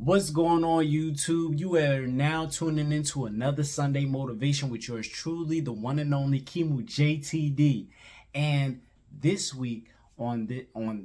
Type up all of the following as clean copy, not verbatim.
What's going on, YouTube? You are now tuning into another Sunday Motivation with yours truly, the one and only KiMu JTD. And this week, on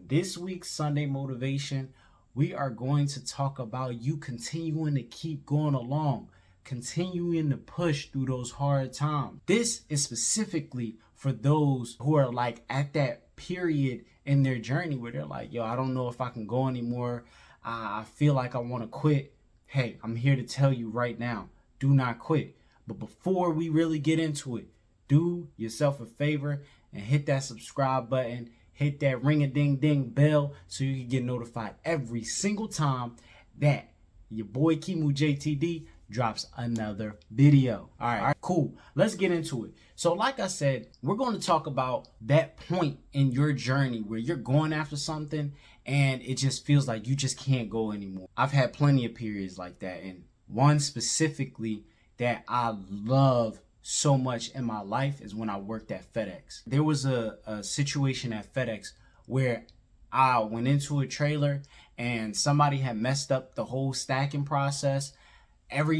this week's Sunday Motivation, we are going to talk about you continuing to keep going along, continuing to push through those hard times. This is specifically for those who are like at that period in their journey where they're like, yo, I don't know if I can go anymore. I feel like I want to quit. Hey, I'm here to tell you right now, do not quit. But before we really get into it, do yourself a favor and hit that subscribe button, hit that ring-a-ding-ding bell so you can get notified every single time that your boy KiMu JTD drops another video. All right, cool. Let's get into it. So like I said, we're going to talk about that point in your journey where you're going after something and it just feels like you just can't go anymore. I've had plenty of periods like that, and one specifically that I love so much in my life is when I worked at FedEx. There was a situation at FedEx where I went into a trailer and somebody had messed up the whole stacking process.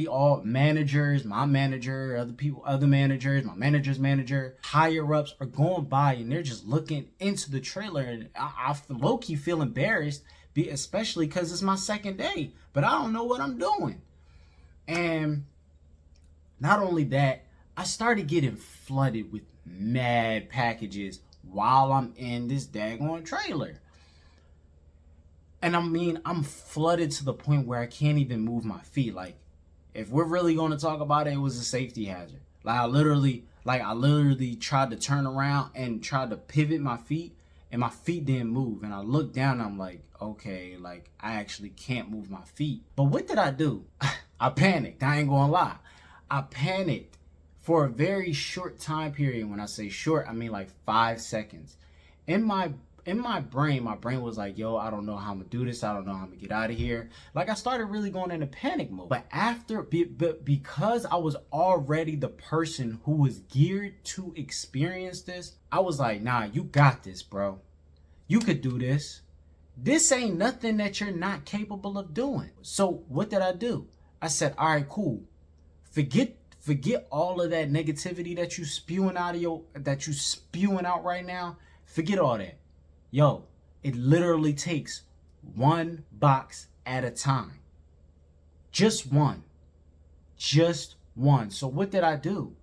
All managers, my manager, other managers, my manager's manager, higher ups are going by and they're just looking into the trailer, and I low-key feel embarrassed, especially because it's my second day, but I don't know what I'm doing. And not only that, I started getting flooded with mad packages while I'm in this daggone trailer. And I mean, I'm flooded to the point where I can't even move my feet. Like, if we're really going to talk about it, it was a safety hazard. I literally tried to turn around and tried to pivot my feet, and my feet didn't move. And I looked down and I'm like, okay, like I actually can't move my feet. But what did I do? I panicked. I ain't gonna lie. I panicked for a very short time period. When I say short, I mean like 5 seconds. In my brain was like, yo, I don't know how I'm gonna do this. I don't know how I'm gonna get out of here. Like, I started really going into panic mode. But because I was already the person who was geared to experience this, I was like, nah, you got this, bro. You could do this. This ain't nothing that you're not capable of doing. So what did I do? I said, all right, cool. Forget all of that negativity that you spewing out right now. Forget all that. Yo, it literally takes one box at a time. Just one. Just one. So what did I do?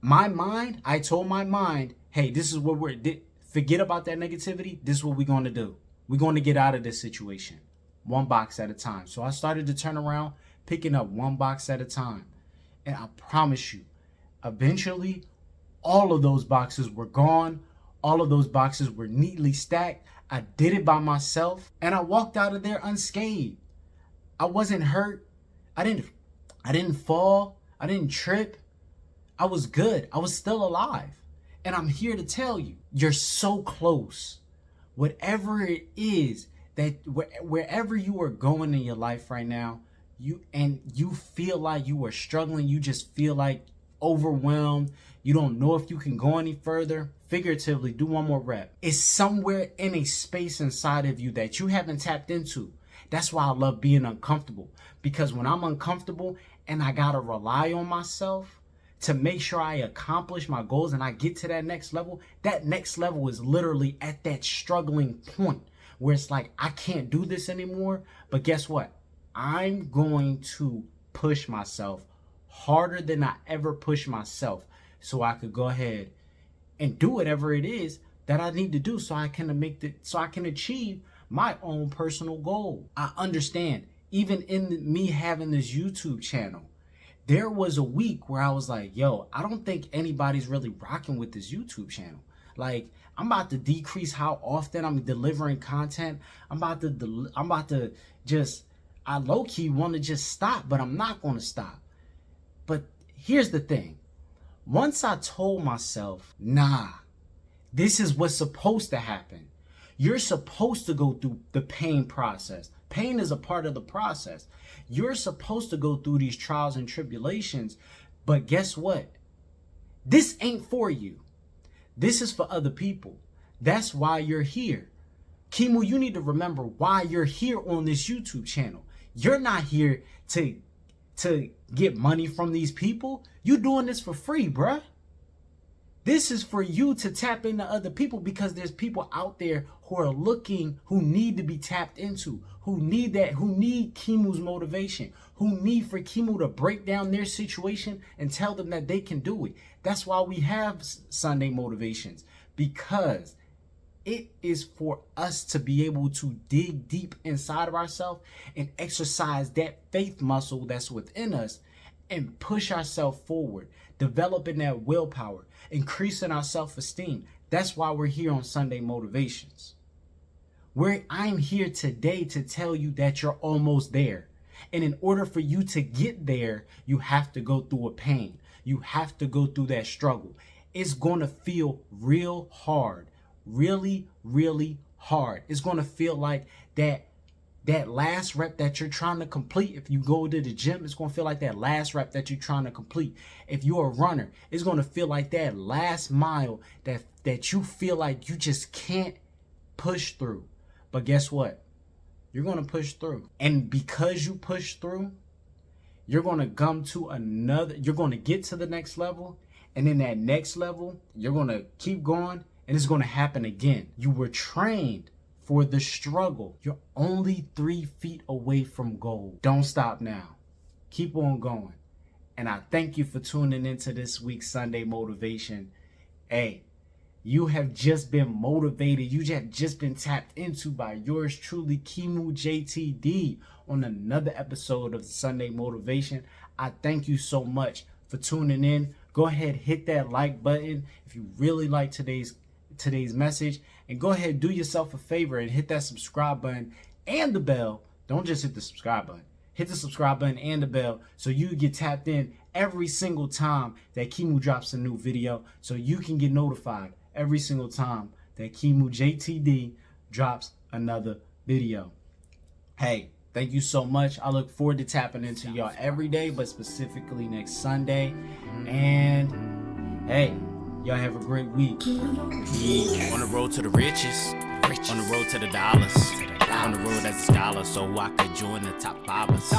I told my mind, hey, this is what forget about that negativity. This is what we're going to do. We're going to get out of this situation. One box at a time. So I started to turn around, picking up one box at a time. And I promise you, eventually, all of those boxes were gone. All of those boxes were neatly stacked. I did it by myself, and I walked out of there unscathed. I wasn't hurt. I didn't fall. I didn't trip. I was good. I was still alive. And I'm here to tell you, you're so close. Whatever it is that wherever you are going in your life right now, you feel like you are struggling, you just feel like overwhelmed, you don't know if you can go any further. Figuratively, do one more rep. It's somewhere in a space inside of you that you haven't tapped into. That's why I love being uncomfortable, because when I'm uncomfortable and I gotta rely on myself to make sure I accomplish my goals and I get to that next level is literally at that struggling point where it's like, I can't do this anymore. But guess what? I'm going to push myself harder than I ever pushed myself, so I could go ahead and do whatever it is that I need to do so I can achieve my own personal goal. I understand, even in me having this YouTube channel, there was a week where I was like, yo, I don't think anybody's really rocking with this YouTube channel. Like, I'm about to decrease how often I'm delivering content. I low-key want to just stop, but I'm not going to stop. But here's the thing. Once I told myself, nah, this is what's supposed to happen. You're supposed to go through the pain process. Pain is a part of the process. You're supposed to go through these trials and tribulations. But guess what? This ain't for you. This is for other people. That's why you're here. KiMu, you need to remember why you're here on this YouTube channel. You're not here to get money from these people. You doing this for free, bruh. This is for you to tap into other people, because there's people out there who are looking, who need to be tapped into, who need KiMu's motivation, who need for KiMu to break down their situation and tell them that they can do it. That's why we have Sunday motivations, because it is for us to be able to dig deep inside of ourselves and exercise that faith muscle that's within us and push ourselves forward, developing that willpower, increasing our self-esteem. That's why we're here on Sunday Motivations. I'm here today to tell you that you're almost there. And in order for you to get there, you have to go through a pain. You have to go through that struggle. It's going to feel real hard. Really, really hard. It's going to feel like that last rep that you're trying to complete. If you go to the gym, it's going to feel like that last rep that you're trying to complete. If you're a runner, it's going to feel like that last mile that you feel like you just can't push through. But guess what? You're going to push through. And because you push through, you're going to you're going to get to the next level. And in that next level, you're going to keep going, and it's going to happen again. You were trained for the struggle. You're only 3 feet away from goal. Don't stop now. Keep on going. And I thank you for tuning into this week's Sunday Motivation. Hey, you have just been motivated. You have just been tapped into by yours truly, KiMu JTD, on another episode of Sunday Motivation. I thank you so much for tuning in. Go ahead, hit that like button if you really like today's message, and go ahead, do yourself a favor and hit that subscribe button and the bell. Don't just hit the subscribe button. Hit the subscribe button and the bell so you get tapped in every single time that KiMu drops a new video, so you can get notified every single time that KiMu JTD drops another video. Hey, thank you so much. I look forward to tapping into y'all every day, but specifically next Sunday. And hey, y'all have a great week. Yeah, on the road to the riches, on the road to the dollars, on the road as a scholar, so I could join the top fivers.